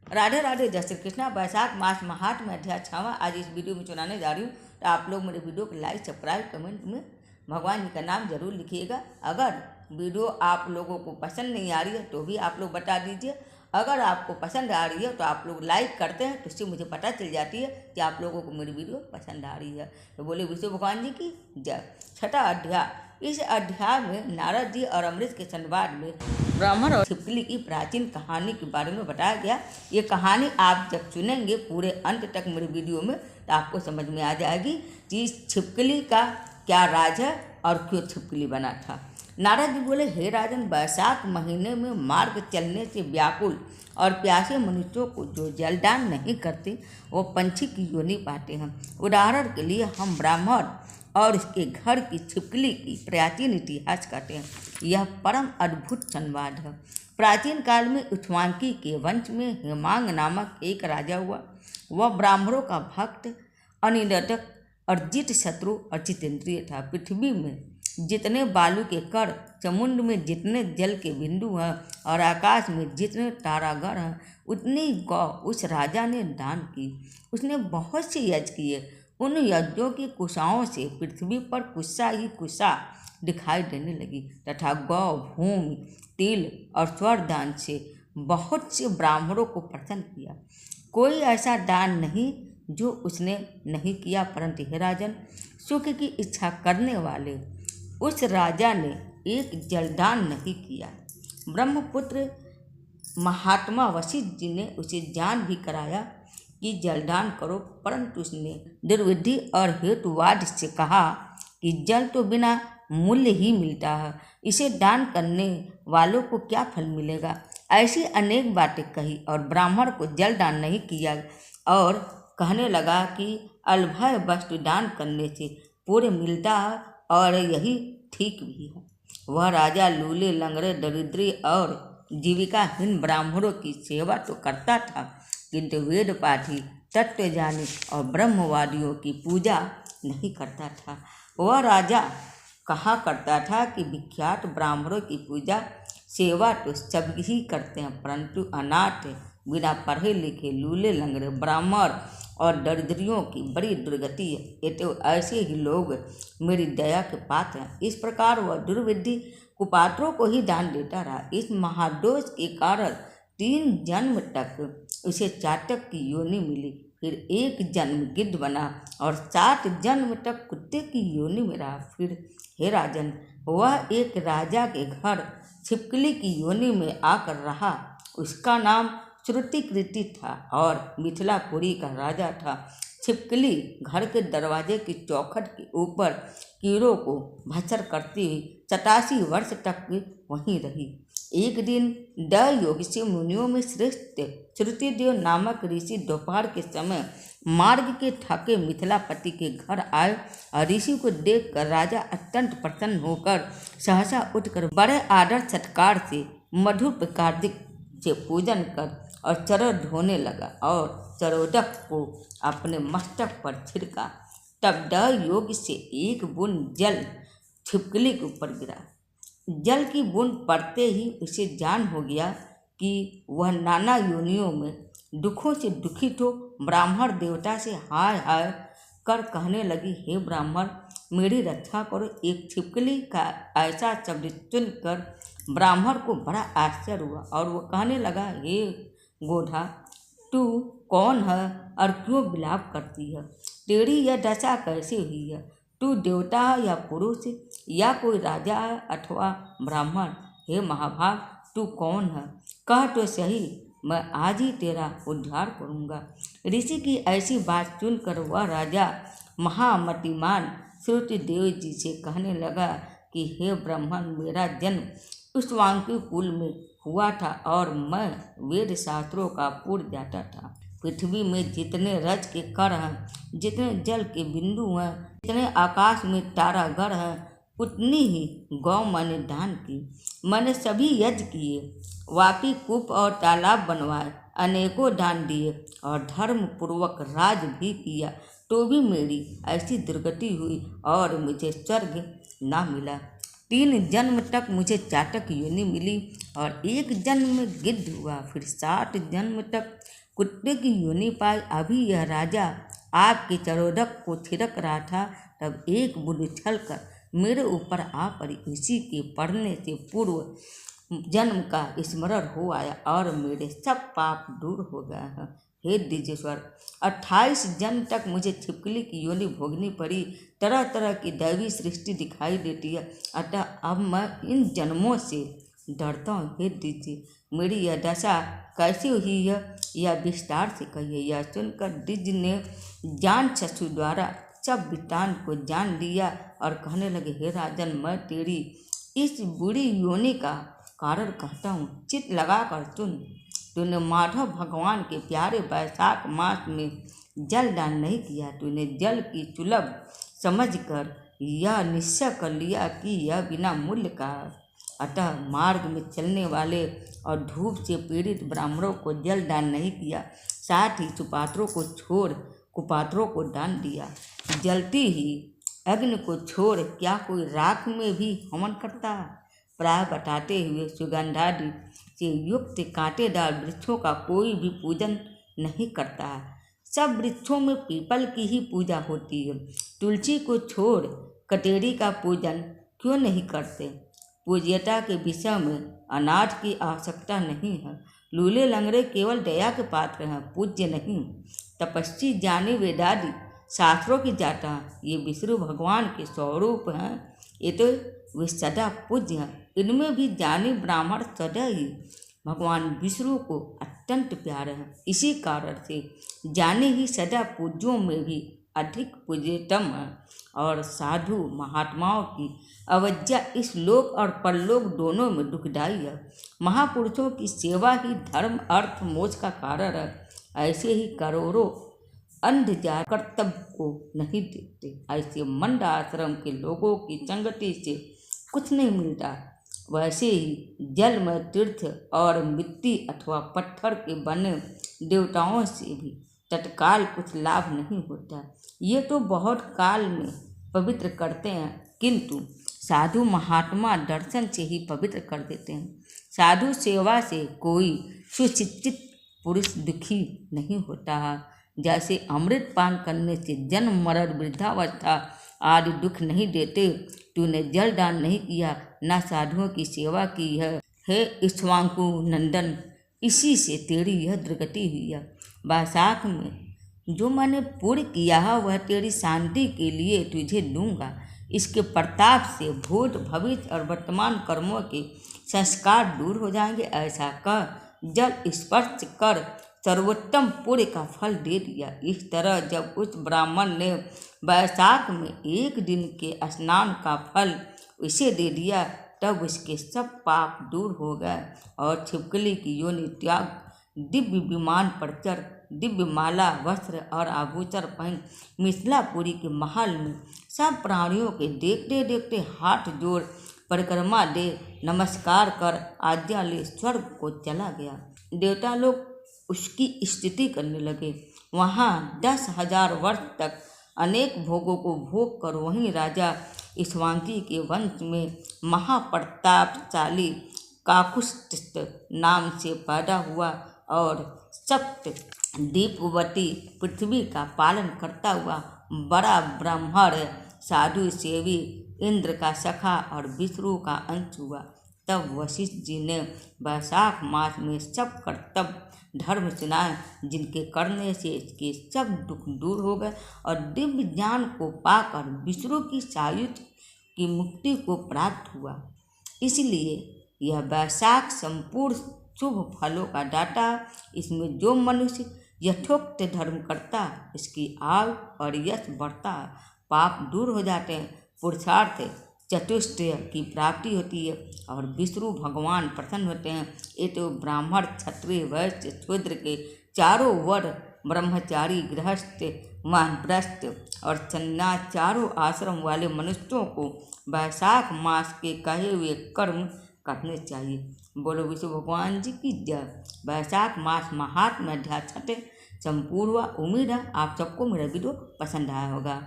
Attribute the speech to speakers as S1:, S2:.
S1: राधे राधे, जय श्री कृष्णा। बैसाख मास महात्म में अध्याय 6वां आज इस वीडियो में सुनाने जा रही हूँ। तो आप लोग मेरे वीडियो को लाइक सब्सक्राइब कमेंट में भगवान जी का नाम जरूर लिखिएगा। अगर वीडियो आप लोगों को पसंद नहीं आ रही है तो भी आप लोग बता दीजिए। अगर आपको पसंद आ रही है तो आप लोग लाइक करते हैं तो इससे मुझे पता चल जाती है कि आप लोगों को मेरी वीडियो पसंद आ रही है। तो बोले विष्णु भगवान जी की जय। छठा अध्याय। इस अध्याय में नारद जी और अमृत के संवाद में ब्राह्मण और छिपकली की प्राचीन कहानी के बारे में बताया गया। ये कहानी आप जब सुनेंगे पूरे अंत तक मेरे वीडियो में तो आपको समझ में आ जाएगी कि छिपकली का क्या राज है और क्यों छिपकली बना था। नारद जी बोले, हे राजन, बैसाख महीने में मार्ग चलने से व्याकुल और प्यासे मनुष्यों को जो जलदान नहीं करते वो पंछी की योनि पाते हैं। उदाहरण के लिए हम ब्राह्मण और इसके घर की छिपकली की प्राचीन इतिहास कहते हैं। यह परम अद्भुत संवाद है। प्राचीन काल में उच्छ्वांकी के वंश में हेमांग नामक एक राजा हुआ। वह ब्राह्मणों का भक्त, अनिरटक, अर्जित शत्रु और जितेंद्रिय था। पृथ्वी में जितने बालू के कण, समुद्र में जितने जल के बिंदु हैं और आकाश में जितने तारागण हैं, उतनी गौ उस राजा ने दान की। उसने बहुत से यज्ञ किए। उन यज्ञों की कुशाओं से पृथ्वी पर कुशा ही कुशा दिखाई देने लगी तथा गौ, भूमि, तिल और स्वर दान से बहुत से ब्राह्मणों को प्रसन्न किया। कोई ऐसा दान नहीं जो उसने नहीं किया, परंतु हे राजन, सुख की इच्छा करने वाले उस राजा ने एक जलदान नहीं किया। ब्रह्मपुत्र महात्मा वशिष्ठ जी ने उसे जान भी कराया कि जलदान करो, परंतु उसने दुर्विधि और हेतुवाद से कहा कि जल तो बिना मूल्य ही मिलता है, इसे दान करने वालों को क्या फल मिलेगा। ऐसी अनेक बातें कही और ब्राह्मण को जल दान नहीं किया और कहने लगा कि अलभय वस्तु दान करने से पूरे मिलता है और यही ठीक भी है। वह राजा लूले, लंगड़े, दरिद्री और जीविकाहीन ब्राह्मणों की सेवा तो करता था, किंतु वेद पाठी, तत्वज्ञानी और ब्रह्मवादियों की पूजा नहीं करता था। वह राजा कहा करता था कि विख्यात ब्राह्मणों की पूजा सेवा तो सब ही करते हैं, परंतु अनाथ, बिना पढ़े लिखे, लूले लंगड़े ब्राह्मण और दरिद्रियों की बड़ी दुर्गति है। ये तो ऐसे ही लोग मेरी दया के पात्र हैं। इस प्रकार वह दुर्विधि कुपात्रों को ही दान देता रहा। इस महादोष के कारण 3 जन्म तक उसे चातक की योनि मिली, फिर 1 जन्म गिद्ध बना और 7 जन्म तक कुत्ते की योनि में रहा। फिर हे राजन, वह एक राजा के घर छिपकली की योनि में आकर रहा। उसका नाम श्रुतिकृति था और मिथिलापुरी का राजा था। छिपकली घर के दरवाजे की चौखट के ऊपर कीड़ों को भस्म करती हुई 87 वर्ष तक वहीं रही। एक दिन दयोगी मुनियों में श्रेष्ठ श्रुतिदेव नामक ऋषि दोपहर के समय मार्ग के थके मिथिलापति के घर आए और ऋषि को देखकर राजा अत्यंत प्रसन्न होकर सहसा उठकर बड़े आदर सत्कार से मधुर प्रकार से पूजन कर और चरण धोने लगा और चरोदक को अपने मस्तक पर छिड़का। तब दयोगी से एक बूंद जल छिपकली के ऊपर गिरा। जल की बूंद पड़ते ही उसे जान हो गया कि वह नाना योनियों में दुखों से दुखित हो। ब्राह्मण देवता से हाय हाय कर कहने लगी, हे ब्राह्मण, मेरी रक्षा करो। एक छिपकली का ऐसा शब्द सुनकर ब्राह्मण को बड़ा आश्चर्य हुआ और वो कहने लगा, हे गोधा, तू कौन है और क्यों विलाप करती है? तेरी यह दशा कैसे हुई है? तू देवता है या पुरुष या कोई राजा है अथवा ब्राह्मण? हे महाभाग, तू कौन है? कह तो सही, मैं आज ही तेरा उद्धार करूँगा। ऋषि की ऐसी बात सुनकर वह राजा महामतिमान श्रुतिदेव जी से कहने लगा कि हे ब्राह्मण, मेरा जन्म उच्छ्वांकी कुल में हुआ था और मैं वेद शास्त्रों का पूर्ण जाता था। पृथ्वी में जितने रज के कण हैं, जितने जल के बिंदु हैं, जितने आकाश में तारागण हैं, उतनी ही गौ मैंने दान की। मैंने सभी यज्ञ किए, वापी कूप और तालाब बनवाए, अनेकों दान दिए और धर्म पूर्वक राज भी किया, तो भी मेरी ऐसी दुर्गति हुई और मुझे स्वर्ग ना मिला। 3 जन्म तक मुझे चातक योनि मिली और 1 जन्म में गिद्ध हुआ। फिर 7 जन्म तक कुत्ते की योनि पाई। अभी यह राजा आपके चरोदक को थिरक रहा था, तब एक बूंद छलकर मेरे ऊपर आ पड़ी। इसी के पढ़ने से पूर्व जन्म का स्मरण हो आया और मेरे सब पाप दूर हो गए हैं। हे दिजेश्वर, 28 जन्म तक मुझे छिपकली की योनि भोगनी पड़ी। तरह तरह की दैवी सृष्टि दिखाई देती है, अतः अब मैं इन जन्मों से डरता हूँ। हे दिजे, मेरी यह दशा कैसे हुई है, यह विस्तार से कहिए। यह सुनकर द्विज ने जान चक्षु द्वारा सब वृत्तांत को जान लिया और कहने लगे, हे राजन, मैं तेरी इस बुरी योनि का कारण कहता हूँ, चित लगाकर सुन। तूने माधव भगवान के प्यारे वैशाख मास में जल दान नहीं किया। तूने जल की सुलभ समझकर यह निश्चय कर लिया कि यह बिना मूल्य का है। अतः मार्ग में चलने वाले और धूप से पीड़ित ब्राह्मणों को जल दान नहीं किया, साथ ही सुपात्रों को छोड़ कुपात्रों को दान दिया। जलती ही अग्नि को छोड़ क्या कोई राख में भी हवन करता? प्राय बताते हुए सुगंधादि से युक्त कांटेदार वृक्षों का कोई भी पूजन नहीं करता है। सब वृक्षों में पीपल की ही पूजा होती है। तुलसी को छोड़ कटेरी का पूजन क्यों नहीं करते? पूज्यता के विषय में अनाथ की आवश्यकता नहीं है। लूले लंगड़े केवल दया के पात्र हैं, पूज्य नहीं। तपस्वी जाने वेदादि शास्त्रों की जाता है। ये विष्णु भगवान के स्वरूप हैं, ये तो वे सदा पूज्य हैं। इनमें भी जाने ब्राह्मण सदा ही भगवान विष्णु को अत्यंत प्यारे हैं। इसी कारण से जाने ही सदा पूज्यों में भी अधिक पूज्यतम है। और साधु महात्माओं की अवज्ञा इस लोक और परलोक दोनों में दुखदायी है। महापुरुषों की सेवा ही धर्म अर्थ मोक्ष का कारण है। ऐसे ही करोड़ों अंध जा कर्तव्य को नहीं देखते। ऐसे मंद आश्रम के लोगों की संगति से कुछ नहीं मिलता। वैसे ही जल में तीर्थ और मिट्टी अथवा पत्थर के बने देवताओं से भी तत्काल कुछ लाभ नहीं होता। ये तो बहुत काल में पवित्र करते हैं, किंतु साधु महात्मा दर्शन से ही पवित्र कर देते हैं। साधु सेवा से कोई सुशिक्षित पुरुष दुखी नहीं होता है। जैसे अमृत पान करने से जन्म मरण वृद्धावस्था आदि दुख नहीं देते। तूने जल दान नहीं किया, न साधुओं की सेवा की है। हे इक्ष्वाकु नंदन, इसी से तेरी यह दुर्गति हुई है। वैशाख में जो मैंने पूर्ण किया है वह तेरी शांति के लिए तुझे दूंगा। इसके प्रताप से भूत भविष्य और वर्तमान कर्मों के संस्कार दूर हो जाएंगे। ऐसा कह जल स्पर्श कर सर्वोत्तम पुण्य का फल दे दिया। इस तरह जब उस ब्राह्मण ने वैशाख में एक दिन के स्नान का फल उसे दे दिया, तब उसके सब पाप दूर हो गए और छिपकली की योनि त्याग दिव्य विमान पर चढ़ दिव्य माला वस्त्र और आभूषण पहन मिथिलापुरी के महल में सब प्राणियों के देखते देखते हाथ जोड़ परिक्रमा दे नमस्कार कर आज्ञा ले स्वर्ग को चला गया। देवता लोग उसकी स्तुति करने लगे। वहाँ 10,000 वर्ष तक अनेक भोगों को भोग कर वहीं राजा इक्ष्वाकु के वंश में महाप्रतापशाली काकुस्थ नाम से पैदा हुआ और सप्त दीपवती पृथ्वी का पालन करता हुआ बड़ा ब्राह्मण साधु सेवी इंद्र का सखा और विष्णु का अंश हुआ। तब वशिष्ठ जी ने वैशाख मास में सब कर्तव्य धर्म सुनाए, जिनके करने से इसके सब दुख दूर हो गए और दिव्य ज्ञान को पाकर विष्णु की सायुज्य की मुक्ति को प्राप्त हुआ। इसलिए यह वैशाख संपूर्ण शुभ फलों का दाता। इसमें जो मनुष्य यथोक्त धर्म करता इसकी आयु और यश बढ़ता, पाप दूर हो जाते हैं, पुरुषार्थ चतुष्टय की प्राप्ति होती है और विष्णु भगवान प्रसन्न होते हैं। ये तो ब्राह्मण क्षत्रिय वैश्य शूद्र के चारों वर्ण ब्रह्मचारी गृहस्थ वानप्रस्थ और सन्यास चारों आश्रम वाले मनुष्यों को वैशाख मास के कहे हुए कर्म करने चाहिए। बोलो विष्णु भगवान जी की जय। वैशाख मास महात्म्य अध्याय 6 संपूर्ण हुआ। उम्मीद है आप सबको मेरा वीडियो पसंद आया होगा।